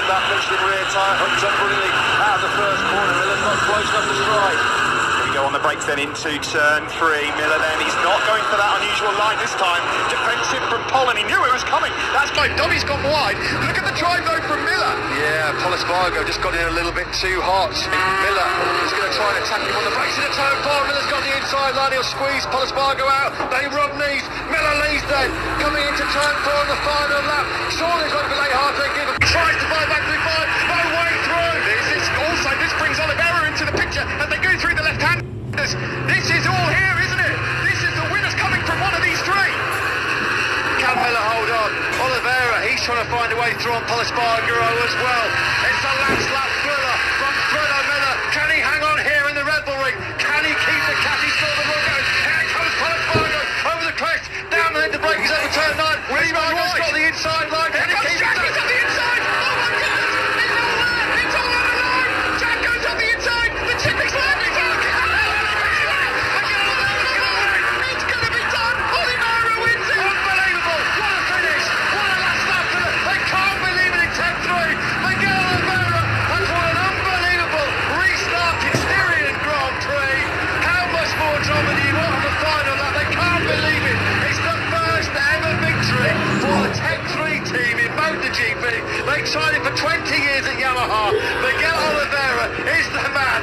that Michelin rear tyre, hooked up brilliantly out of the first corner. Miller's not close enough to strike. Go on the brakes then into turn 3. Miller then, he's not going for that unusual line this time. Defensive from Pol, and he knew it was coming. That's like Dobby's gone wide. Look at the drive though from Miller. Yeah, Pol Espargaro just got in a little bit too hot. Miller is going to try and attack him on the brakes into turn 4. Miller's got the inside line. He'll squeeze Pol Espargaro out. They rub knees. Miller leads then. Coming into turn 4 on the final lap. Surely he's going to be late half to give him. Tries to buy back 3-5. No way through. This brings Oliveira into the picture as they go through the left hand. This is all here, isn't it? This is the winners coming from one of these three. Can Miller hold on? Oliveira, he's trying to find a way through on Pol Espargaro as well. It's the last lap thriller from Miller. Can he hang on here in the Red Bull ring? Can he keep the cat? He's still the run going. Here comes Pol Espargaro over the crest, down and into break. He's over turn 9. Espargaro's got the inside line. Can he keep it? Jack is on the inside. Oh my God! It's all on the line. Jack goes on the inside. The chip is landing. They signed him for 20 years at Yamaha. Miguel Oliveira is the man.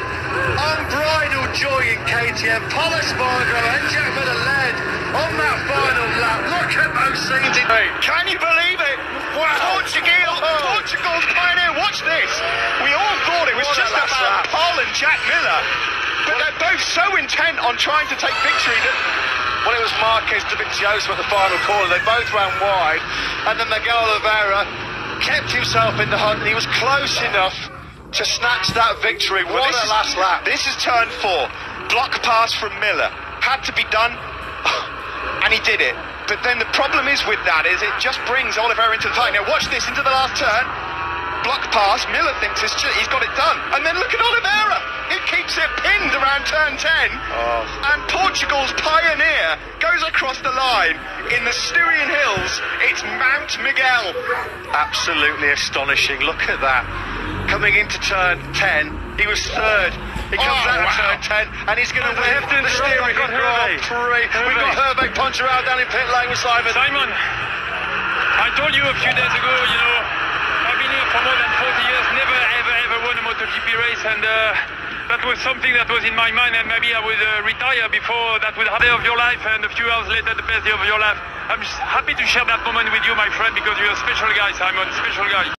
Unbridled joy in KTM. Pol Espargaro and Jack Miller led on that final lap. Look at those scenes. Can you believe it? Wow. Portugal's pioneer. Watch this. We all thought it was just about Pol and Jack Miller, but they're both so intent on trying to take victory that... Well, it was Marquez Dovizioso at the final corner. They both ran wide, and then Miguel Oliveira kept himself in the hunt, and he was close enough to snatch that victory. What a last lap. This is turn 4. Block pass from Miller. Had to be done, and he did it. But then the problem is with that is it just brings Oliveira into the fight. Now watch this, into the last turn. Block pass, Miller thinks he's got it done. And then look at Oliveira. He keeps it pinned around turn 10. And Portugal's pioneer goes across the line in the Styrian Hills. It's Mount Miguel. Absolutely astonishing. Look at that. Coming into turn 10, he was third. He comes out of turn 10, and he's going to win the Styrian Grand Prix. We've got Hervé Poncharal down in pit lane with Simon. Simon, I told you a few days ago, you know, I've been here for more than 40 years, never ever won a MotoGP race, and that was something that was in my mind, and maybe I would retire before that would have the day of your life, and a few hours later the best day of your life. I'm just happy to share that moment with you, my friend, because you're a special guy, Simon, special guy.